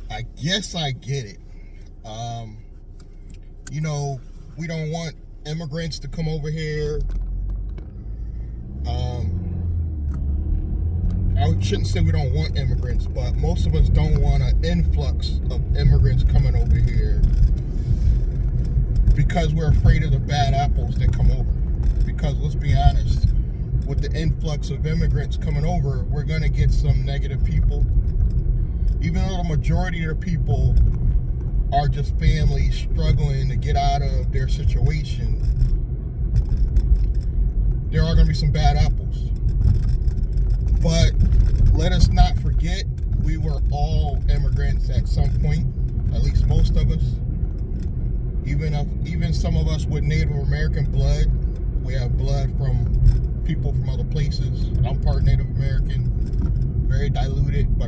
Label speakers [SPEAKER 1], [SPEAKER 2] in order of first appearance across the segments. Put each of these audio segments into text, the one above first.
[SPEAKER 1] I guess I get it. You know, we don't want immigrants to come over here. I shouldn't say we don't want immigrants, but most of us don't want an influx of immigrants coming over here because we're afraid of the bad apples that come over. Because let's be honest, with the influx of immigrants coming over, we're going to get some negative people. Even though the majority of the people are just families struggling to get out of their situation, there are going to be some bad apples. But let us not forget, we were all immigrants at some point, at least most of us. Even some of us with Native American blood, we have blood from people from other places. I'm part Native American, very diluted, but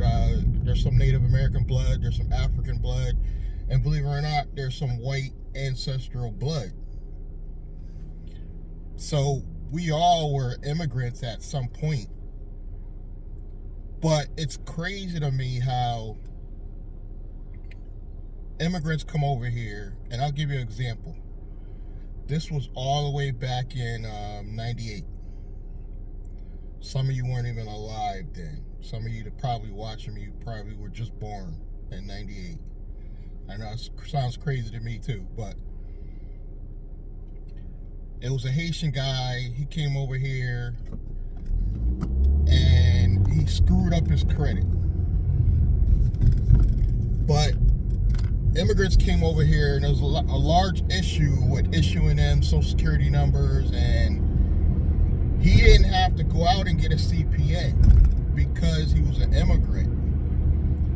[SPEAKER 1] there's some Native American blood, there's some African blood, and believe it or not, there's some white ancestral blood. So we all were immigrants at some point. But it's crazy to me how immigrants come over here, and I'll give you an example. This was all the way back in 98. Some of you weren't even alive then. Some of you that probably watching me probably were just born in 98. I know it sounds crazy to me too, but it was a Haitian guy. He came over here and he screwed up his credit. But immigrants came over here, and there was a large issue with issuing them social security numbers, and he didn't have to go out and get a CPN because he was an immigrant.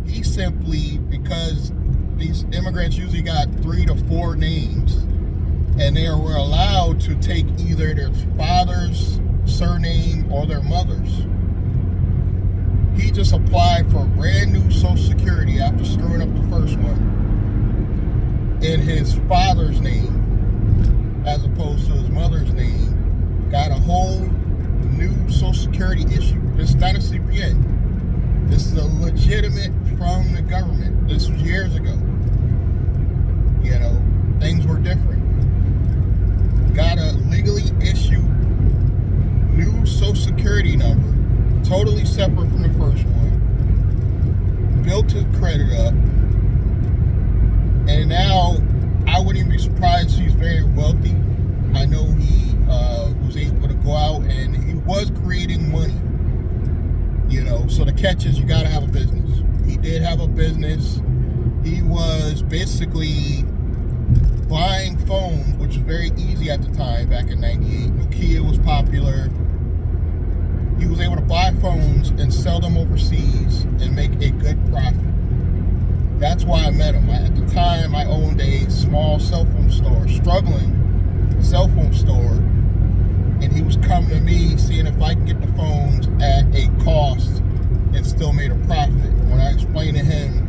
[SPEAKER 1] He simply, because these immigrants usually got 3 to 4 names, and they were allowed to take either their father's surname or their mother's. He just applied for a brand new social security after screwing up the first one in his father's name as opposed to his mother's name. Got a whole new social security issue. This is not a CPN. This is a legitimate from the government. This was years ago. You know, things were different. Got a legally issued new social security number, totally separate from the first one. Built his credit up. And now, I wouldn't even be surprised he's very wealthy. I know he was able to go out and he was creating money. You know, so the catch is you got to have a business. He did have a business. He was basically buying phones, which was very easy at the time back in 98. Nokia was popular. He was able to buy phones and sell them overseas and make a good profit. That's why I met him. At the time, I owned a small cell phone store, struggling cell phone store, and he was coming to me, seeing if I could get the phones at a cost and still made a profit. When I explained to him,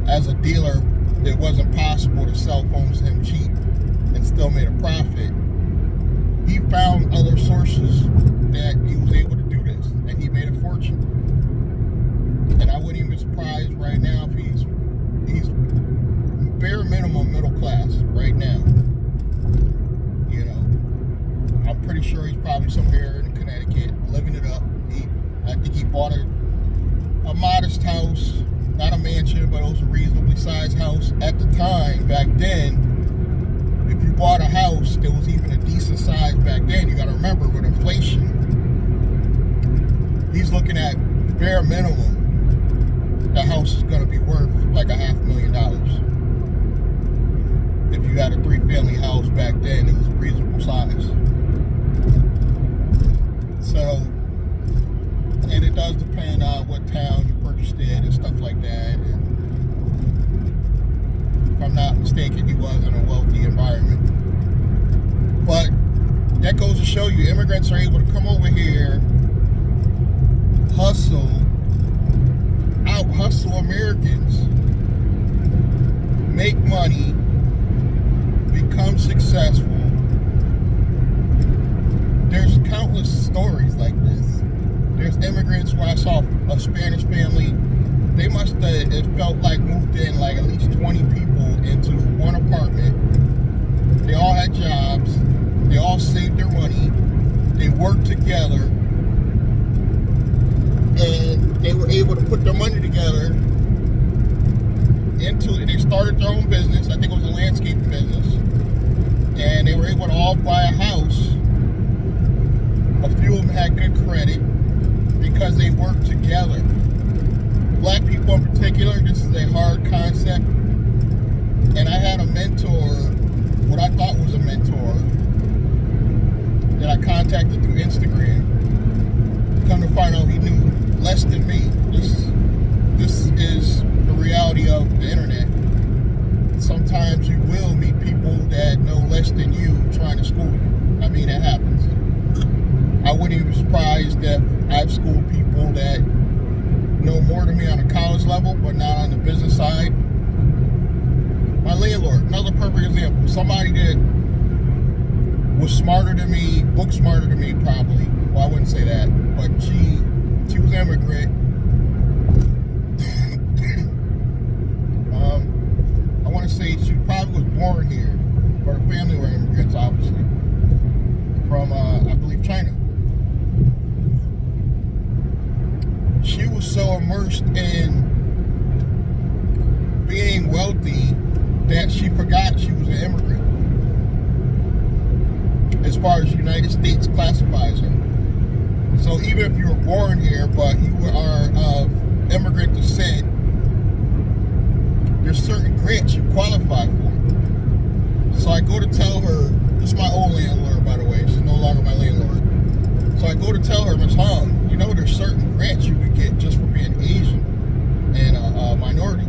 [SPEAKER 1] as a dealer, it wasn't possible to sell phones to him cheap and still made a profit, he found other sources that he was able to do this, and he made a fortune. And I wouldn't even be surprised right now if he's bare minimum middle class right now. You know, I'm pretty sure he's probably somewhere in Connecticut living it up. I think he bought a modest house, not a mansion, but it was a reasonably sized house at the time. Back then, if you bought a house, it was even a decent size back then. You got to remember, with inflation, he's looking at bare minimum. The house is going to be worth like $500,000. If you had a 3-family house back then, it was a reasonable size. So, and it does depend on what town you purchased it and stuff like that. And if I'm not mistaken, he was in a wealthy environment. But that goes to show you, immigrants are able to come over here, hustle, out-hustle Americans, make money, become successful. There's countless stories like this. There's immigrants where I saw a Spanish family. They must have it felt like moved in like at least 20 people into one apartment. They all had jobs. They all saved their money. They worked together. And they were able to put their money together into it. They started their own business. I think it was a landscaping business. And they were able to all buy a house. A few of them had good credit because they worked together. Black people in particular, this is a hard concept. And I had a mentor, what I thought was a mentor, that I contacted through Instagram. Come to find out he knew less than me. This is the reality of the internet. Sometimes you will meet people that know less than you trying to school you. I mean, it happens. I wouldn't even be surprised that I've schooled people that know more than me on a college level, but not on the business side. My landlord, another perfect example. Somebody that was smarter than me, book smarter than me probably. Well, I wouldn't say that, but she was an immigrant. I want to say she probably was born here, but her family were immigrants, obviously, from, I believe, China. She was so immersed in being wealthy that she forgot she was an immigrant, as far as the United States classifies her. So even if you were born here, but you are of immigrant descent, there's certain grants you qualify for. So I go to tell her, this is my old landlord, by the way, she's no longer my landlord. So I go to tell her, Ms. Hung, you know there's certain grants you could get just for being Asian and a minority.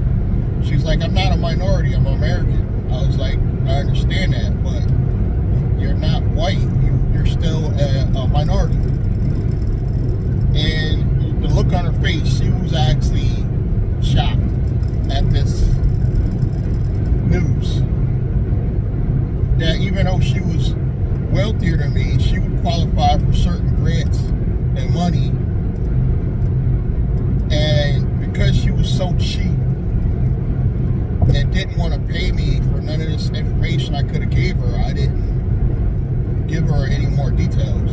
[SPEAKER 1] She's like, I'm not a minority, I'm American. I was like, I understand that, but you're not white, you're still a minority. And the look on her face, she was actually shocked at this news. That even though she was wealthier than me, she would qualify for certain grants and money. And because she was so cheap and didn't want to pay me for none of this information I could have gave her, I didn't give her any more details,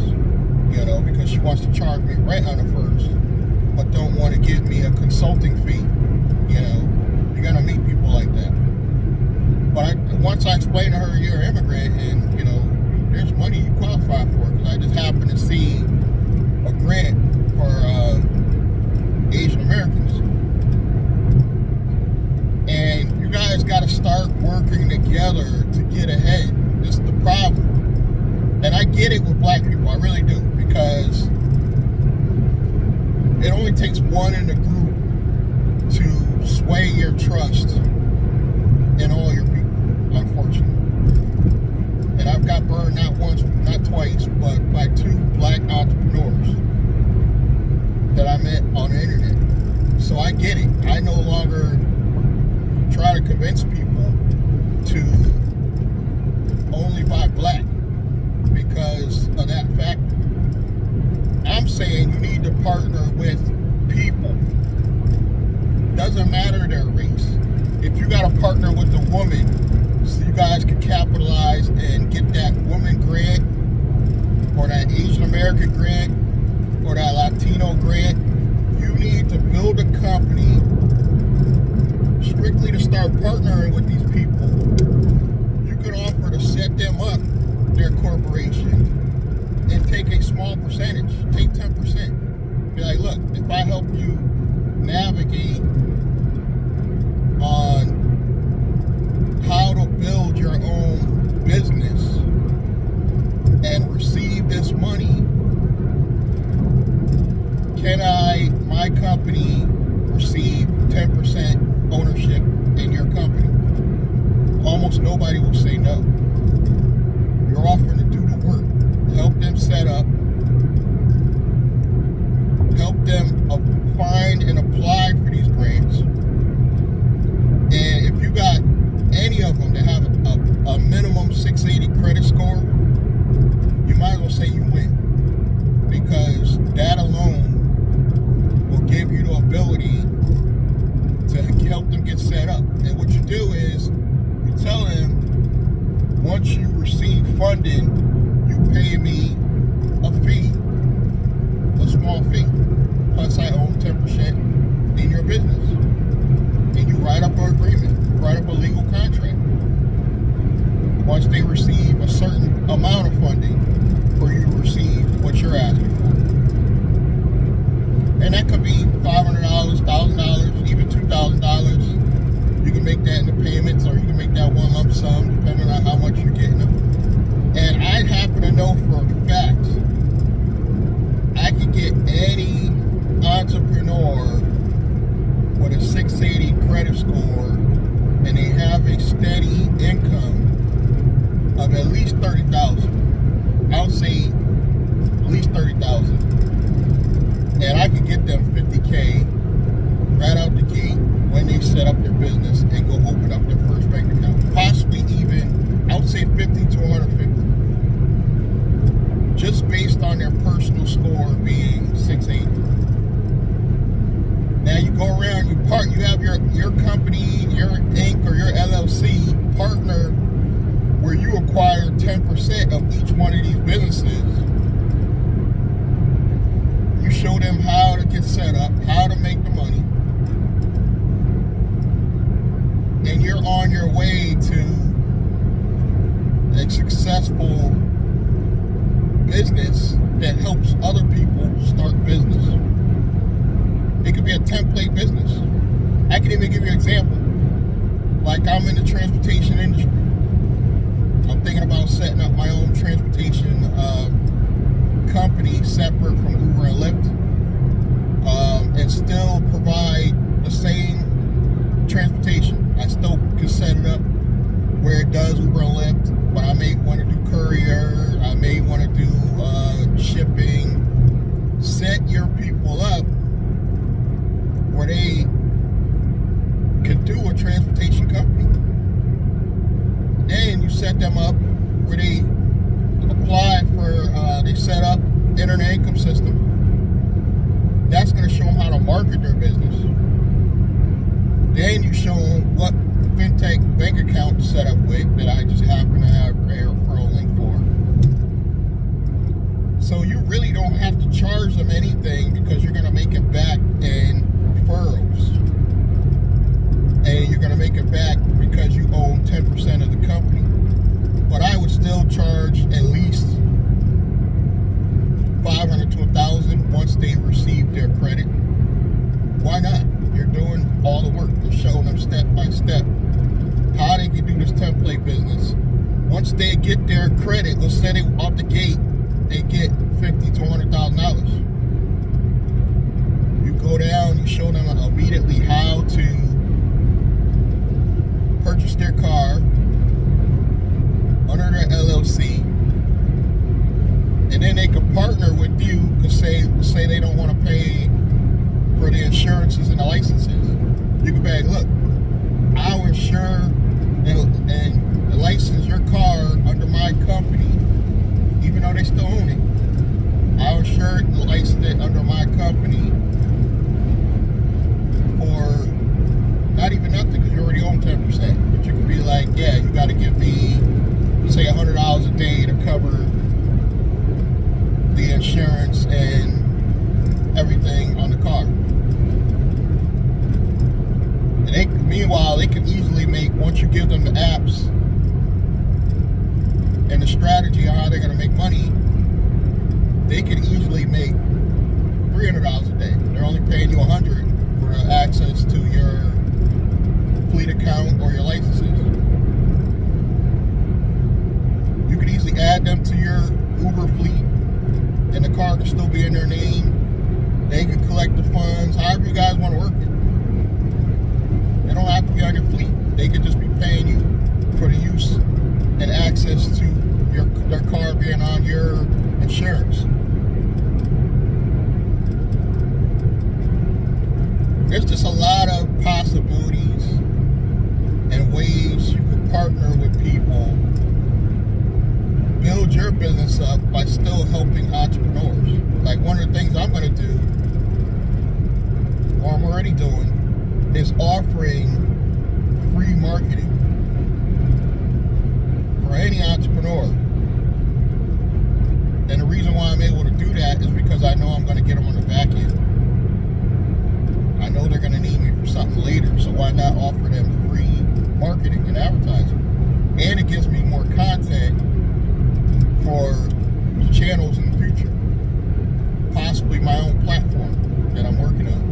[SPEAKER 1] you know, because she wants to charge me rent on it first, but don't want to give me a consulting fee. You know, you're gonna meet people like that. But once I explained to her, you're an immigrant, and you know, there's money you qualify for, because I just happened to see a grant for Asian Americans, and you guys got to start working together to get ahead. This is the problem. And I get it with black people, I really do, because it only takes one in the group to sway your trust in all your people, unfortunately. And I've got burned not once, not twice, but by two black entrepreneurs that I met on the internet. So I get it. I no longer try to convince people to only buy black because of that factor. I'm saying you need to partner with people. Doesn't matter their race. If you got to partner with a woman so you guys can capitalize and get that woman grant or that Asian American grant or that Latino grant, you need to build a company strictly to start partnering with these people. You can offer to set them up, their corporation, and take a small percentage, take 10%. Be like, look, if I help you navigate on how to build your own business and receive this money, can my company receive 10% ownership in your company? Almost nobody will say no. You're offering to do the work, help them set up, help them find and apply for these grants. And if you got any of them that have a minimum 680 credit score, you might as well say you win, because that alone will give you the ability to help then what you do is you tell them, once you receive funding, you pay me a fee, a small fee, plus I own 10% in your business. And you write up an agreement, you write up a legal contract. Once they receive a certain amount of funding, for you to receive what you're asking for. And that could be $500, $1,000, even $2,000. You can make that into payments, or you can make that one lump sum, depending on how much you're getting them. And I happen to know for a fact, I could get any entrepreneur with a 680 credit score, and they have a steady income of at least $30,000. I would say at least $30,000. And I could get them $50K right out the gate when they set up their business and go open up their first bank account. Possibly even, I would say 50 to 150. Just based on their personal score being 680. Now you go around, you have your company, your Inc. or your LLC partner, where you acquire 10% of each one of these businesses. You show them how to get set up, how to make the money, and you're on your way to a successful business that helps other people start business. It could be a template business. I can even give you an example. Like, I'm in the transportation industry. I'm thinking about setting up my own transportation company separate from Uber and Lyft, and still provide the same transportation. I still can set it up where it does Uber and Lyft, but I may want to do courier, I may want to do shipping. Set your people up where they can do a transportation company. Then you set them up where they apply for, they set up internet income system. That's going to show them how to market their business. Then you show them what fintech bank account to set up with that I just happen to have a referral link for. So you really don't have to charge them anything, because you're going to make it back in referrals. And you're going to make it back because you own 10% of the company. But I would still charge at least $500 to $1,000 once they receive their credit. Why not? You're doing all the work. You're showing them step by step how they can do this template business. Once they get their credit, let's say they off the gate, they get $50,000 to $100,000. You go down, you show them immediately how to purchase their car under their LLC, and then they can partner with you, because say they don't want to pay for the insurances and the licenses. You can be like, look, I'll insure and license your car under my company, even though they still own it. I'll insure and license it under my company for not even nothing, because you already own 10%. But you can be like, yeah, you got to give me, say, $100 a day to cover the insurance and everything on the car. And meanwhile, they can easily make, once you give them the apps and the strategy on how they're going to make money, they could easily make $300 a day. They're only paying you $100 for access to your fleet account or your licenses. You could easily add them to your Uber fleet, and the car can still be in their name. They can collect the funds, however you guys want to work it. They don't have to be on your fleet. They could just be paying you for the use and access to their car being on your insurance. There's just a lot of possibilities and ways you could partner with people, build your business up by still helping entrepreneurs. Like, one of the things I'm going to do, or I'm already doing, is offering free marketing for any entrepreneur. And the reason why I'm able to do that is because I know I'm going to get them on the back end. I know they're going to need me for something later, so why not offer them free marketing and advertising? And it gives me more content for channels in the future. Possibly my own platform that I'm working on.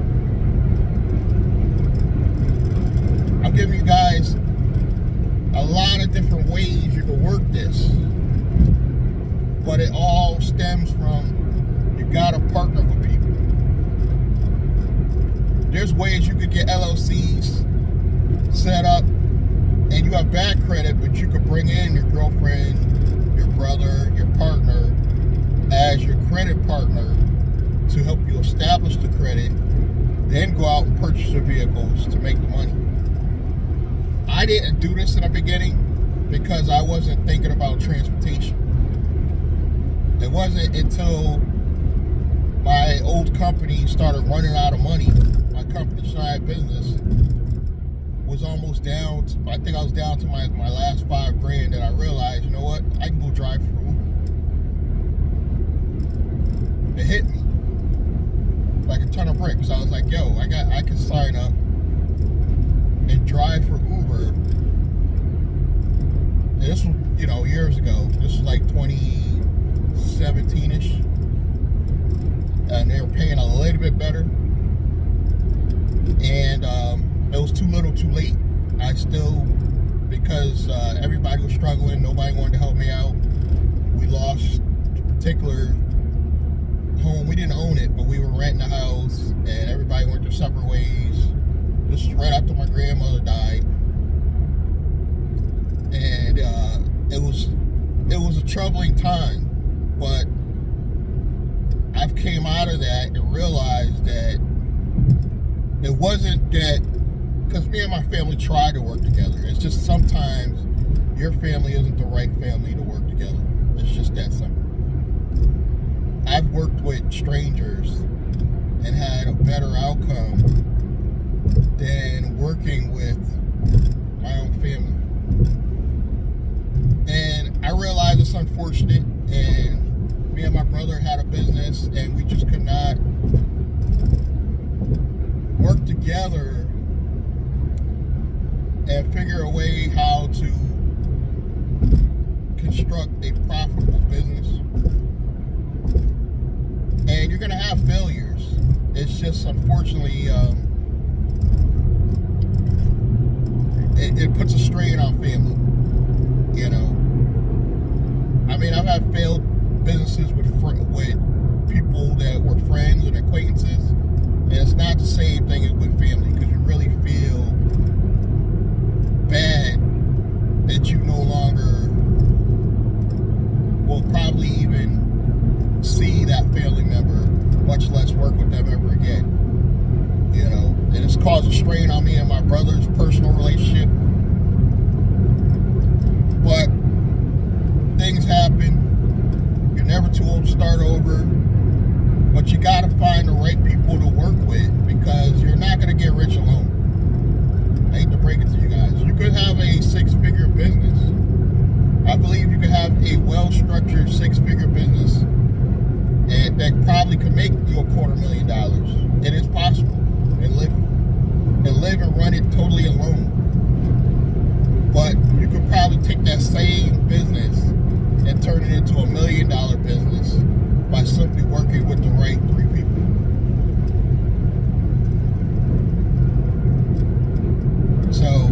[SPEAKER 1] I'm giving you guys a lot of different ways you can work this. But it all stems from you gotta partner with people. There's ways you could get LLCs set up and you have bad credit, but you could bring in your girlfriend, your brother, your partner as your credit partner to help you establish the credit, then go out and purchase your vehicles to make the money. I didn't do this in the beginning because I wasn't thinking about transportation. It wasn't until my old company started running out of money, my company side business was almost down to, I think I was down to my last $5,000 that I realized, you know what, I can go drive for Uber. It hit me like a ton of bricks. I was like, yo, I can sign up and drive for Uber. And this was, years ago. This was like 2017-ish. And they were paying a little bit better. And it was too little too late. I still, because everybody was struggling, nobody wanted to help me out. We lost a particular home. We didn't own it, but we were renting a house, and everybody went their separate ways. This was right after my grandmother died. And it was a troubling time, but I've came out of that and realized that it wasn't that, because me and my family try to work together. It's just sometimes your family isn't the right family to work together. It's just that simple. I've worked with strangers and had a better outcome than working with my own family. And I realize it's unfortunate, and me and my brother had a business and we just could not work together and figure a way how to construct a profitable business. And you're gonna have failures. It's just unfortunately it puts a strain on family. I mean, I've had failed businesses with people that were friends and acquaintances, and it's not the same thing as with family, because you really feel bad that you no longer will probably even see that family member, much less work with them ever again. And it's caused a strain on me and my brother's personal relationship. But things happen. You're never too old to start over. But you gotta find the right people to work with, because you're not gonna get rich alone. I hate to break it to you guys. You could have a six-figure business. I believe you could have a well-structured six-figure business and that probably could make you $250,000. It is possible. And live and run it totally alone. But you could probably take that same business and turn it into $1 million business by simply working with the right three people. So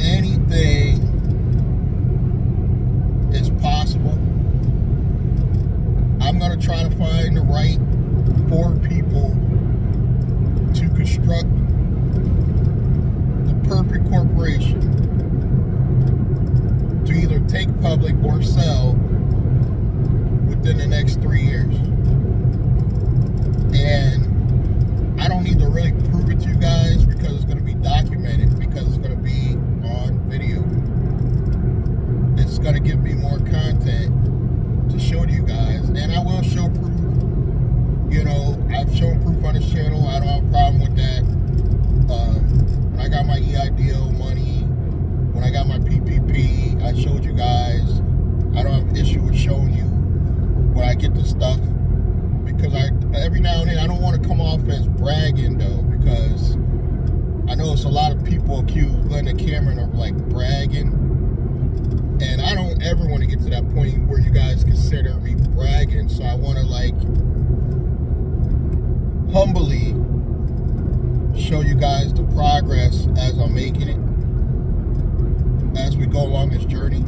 [SPEAKER 1] anything is possible. I'm going to try to find the right 4 people to construct the perfect corporation to either take public or sell within the next 3 years. And I don't need to really prove it to you guys, because it's going to be documented, because it's going to be on video. It's going to give me more content to show to you guys, and I will show proof. I've shown proof on this channel. I don't have a problem with that. people accuse Glenda Cameron of like bragging, and I don't ever want to get to that point where you guys consider me bragging. So I want to like humbly show you guys the progress as I'm making it, as we go along this journey.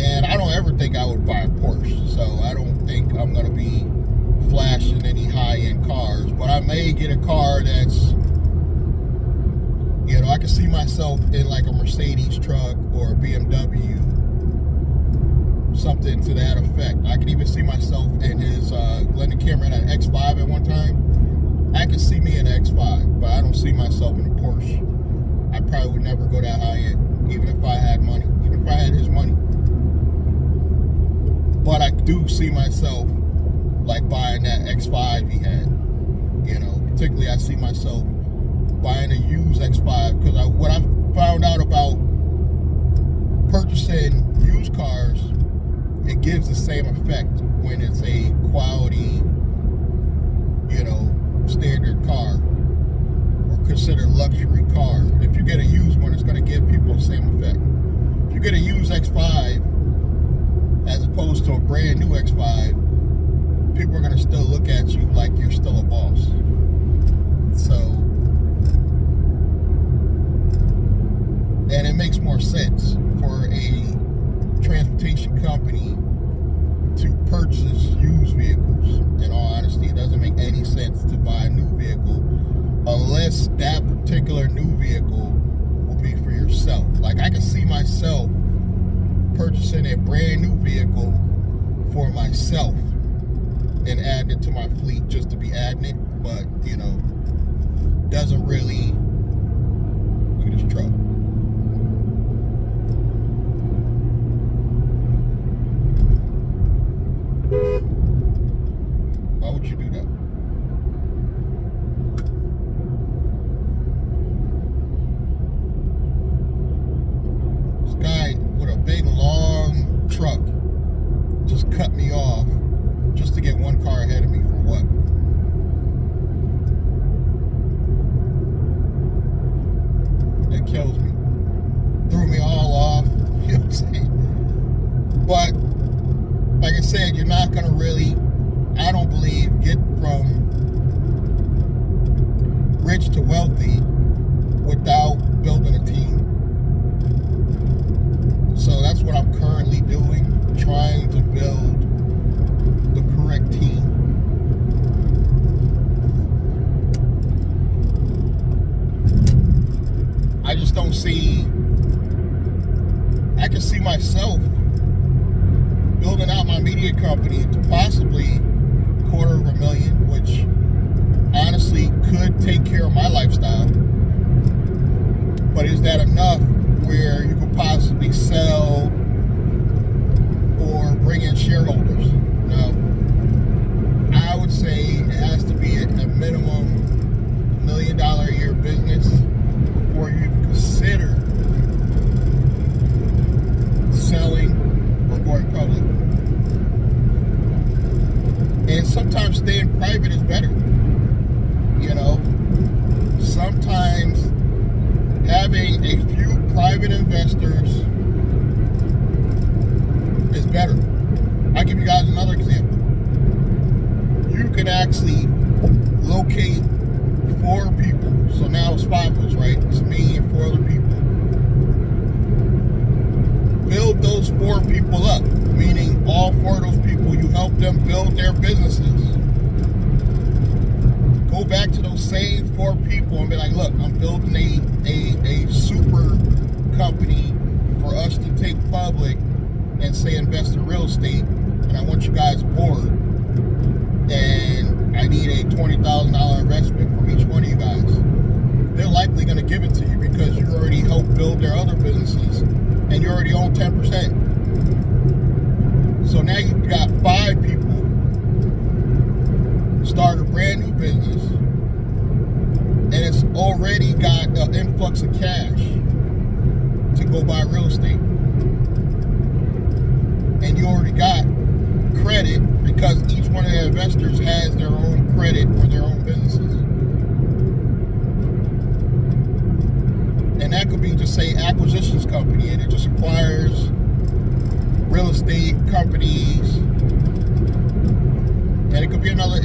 [SPEAKER 1] And I don't ever think I would buy a Porsche, so I don't think I'm going to be flashing any high-end cars, but I may get a car that's, you know, I can see myself in like a Mercedes truck or a BMW, something to that effect. I could even see myself in his, Glenda Cameron had an X5 at one time. I could see me in an X5, but I don't see myself in a Porsche. I probably would never go that high-end, even if I had money, even if I had his money. But I do see myself like buying that X5 he had, you know. Particularly I see myself buying a used X5, because what I found out about purchasing used cars, it gives the same effect when it's a quality, you know, standard car or considered luxury car. If you get a used one, it's going to give people the same effect. If you get a used X5 as opposed to a brand new X5, people are going to still look at you like you're still a boss. So, and it makes more sense for a transportation company to purchase used vehicles. In all honesty, it doesn't make any sense to buy a new vehicle unless that particular new vehicle will be for yourself. Like, I can see myself purchasing a brand new vehicle for myself and adding it to my fleet just to be adding it, but, you know, doesn't really. Look at this truck. Why would you do that? This guy with a big long truck just cut me off just to get one car ahead of me. For what? It kills me. Threw me all off. You know what I'm saying? But like I said, you're not gonna really, I don't believe, get from rich to wealthy without building a team. So that's what I'm currently doing, trying to build the correct team. I just don't see, I can see myself building out my media company to possibly $250,000, which honestly could take care of my lifestyle. But is that enough where you could possibly sell or bring in shareholders? No. I would say it has to be a minimum $1 million a year business before you even consider selling or going public. And sometimes staying private is better. You know, sometimes having a few private investors is better. I'll give you guys another example. You can actually locate 4 people. So now it's 5 of us, right? It's me and 4 other people. Build those 4 people up, meaning all 4 of those people, you help them build their businesses. Go back to those same 4 people and be like, look, I'm building a super company for us to take public and say invest in real estate, and I want you guys aboard, and I need a $20,000 investment from each one of you guys. They're likely going to give it to you because you already helped build their other businesses and you already own 10%. So now you've got 5 people start a brand new business, and it's already got an influx of cash to go buy real estate. And you already got credit because each one of the investors has their own credit for their own businesses. could be just say acquisitions company, and it just acquires real estate companies. And it could be another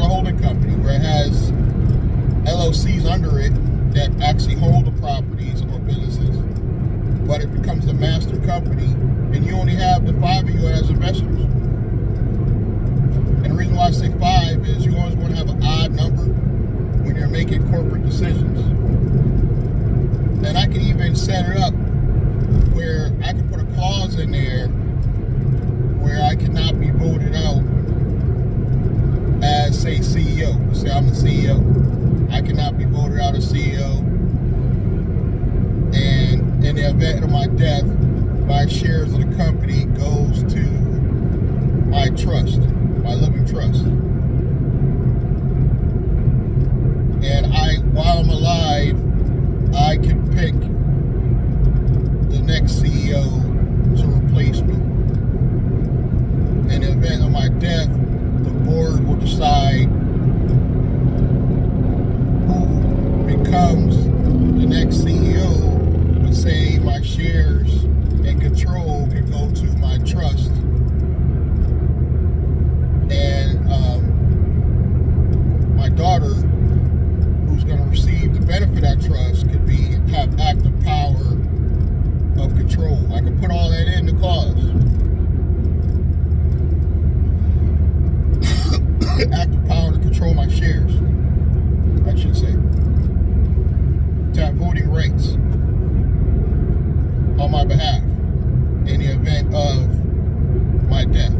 [SPEAKER 1] holding company where it has LLCs under it that actually hold the properties or businesses, but it becomes the master company, and you only have the 5 of you as investors. And the reason why I say 5 is you always want to have an odd number when you're making corporate decisions. And I can even set it up where I can put a clause in there where I cannot be voted out as, say, CEO. Say I'm the CEO. I cannot be voted out as CEO. And in the event of my death, my shares of the company goes to my trust, my living trust. And while I'm alive, I can pick the next CEO to replace me. In the event of my death, the board will decide who becomes the next CEO, but say my shares and control can go to my trust. And my daughter, who's going to receive the benefit of that trust, could have active power of control. I can put all that in the clause. Active power to control my shares, I should say. To have voting rights on my behalf in the event of my death.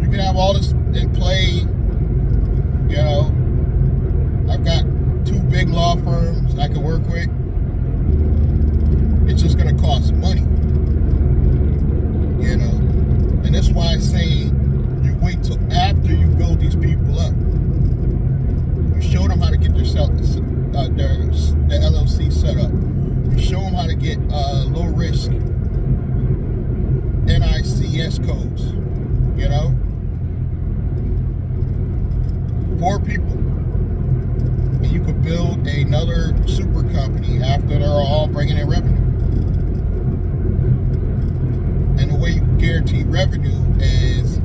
[SPEAKER 1] You can have all this in play. You know, I've got 2 big law firms I can work with. It's just going to cost money. You know, and that's why I say you wait till after you build these people up. You show them how to get their LLC set up. You show them how to get low risk NICS codes. You know, 4 people, and you could build another super company after they're all bringing in revenue. And the way you guarantee revenue is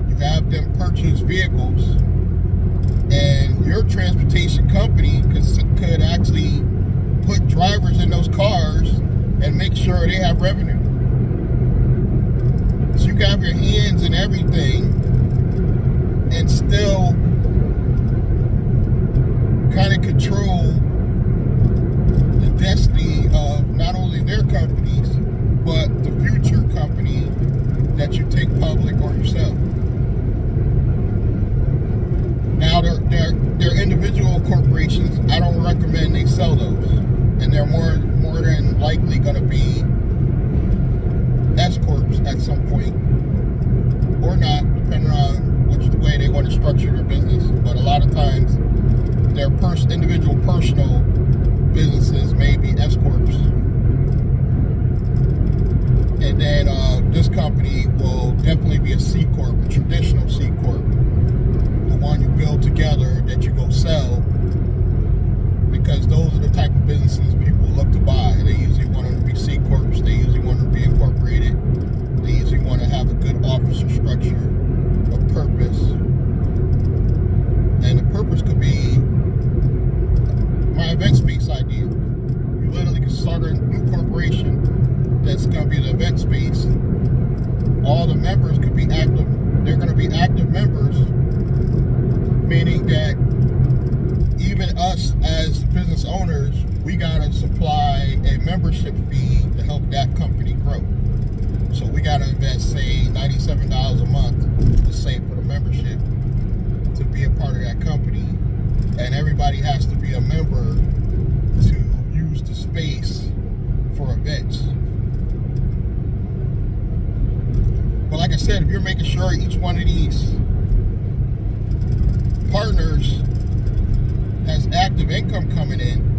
[SPEAKER 1] you have them purchase vehicles, and your transportation company could actually put drivers in those cars and make sure they have revenue. So you can have your hands in everything and still kind of control the destiny of not only their companies, but the future company that you take public or yourself. Now, they're individual corporations. I don't recommend they sell those, and they're more than likely going to be S corps at some point, or not, depending on which way they want to structure their business. But a lot of times, their individual personal businesses may be S corps. And then this company will definitely be a C corp, a traditional C corp, the one you build together that you go sell, because those are the type of businesses people look to buy. They usually want them to be C corps. They usually want them to be incorporated. They usually want to have a good officer structure, a purpose, and the purpose could be my event space idea. You literally can start a new corporation that's going to be the event space. All the members could be active. They're going to be active members, meaning that even us as business owners, we got to supply a membership fee to help that company grow. So we got to invest, say, $97 a month to save for the membership to be a part of that company. And everybody has to be a member to use the space for events. But like I said, if you're making sure each one of these partners has active income coming in,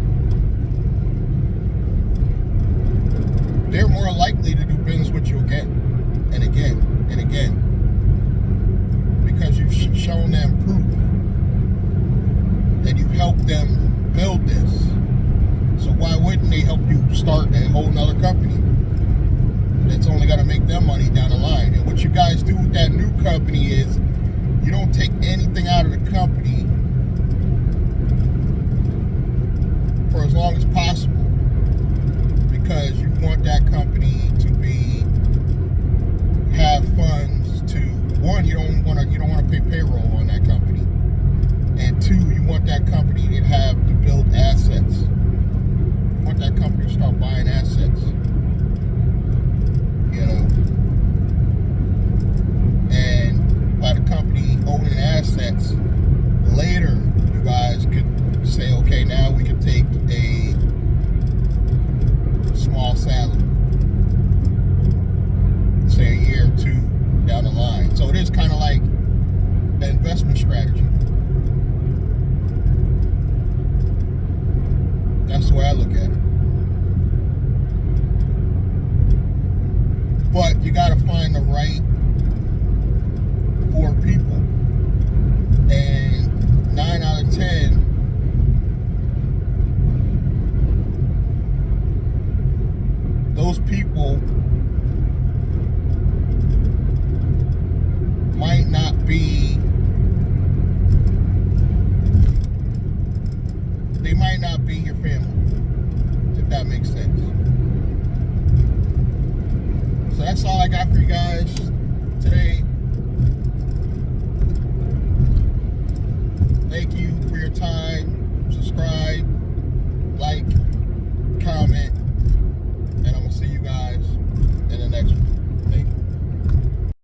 [SPEAKER 1] they're more likely to do business with you again and again and again, because you've shown them proof and you helped them build this. So why wouldn't they help you start a whole nother company that's only going to make them money down the line? And what you guys do with that new company is you don't take anything out of the company for as long as possible, because you want that company to have funds to, one, you don't want to pay payroll on that company, and two, you want that company to build assets. You want that company to start buying assets, and by the company owning assets, later you guys could say, okay, now we can take a small salary, say a year or two down the line. So it is kind of like an investment strategy. That's the way I look at it. But you got to find the right 4 people, and 9 out of 10 those people might not be your family, if that makes sense. So that's all I got for you guys today.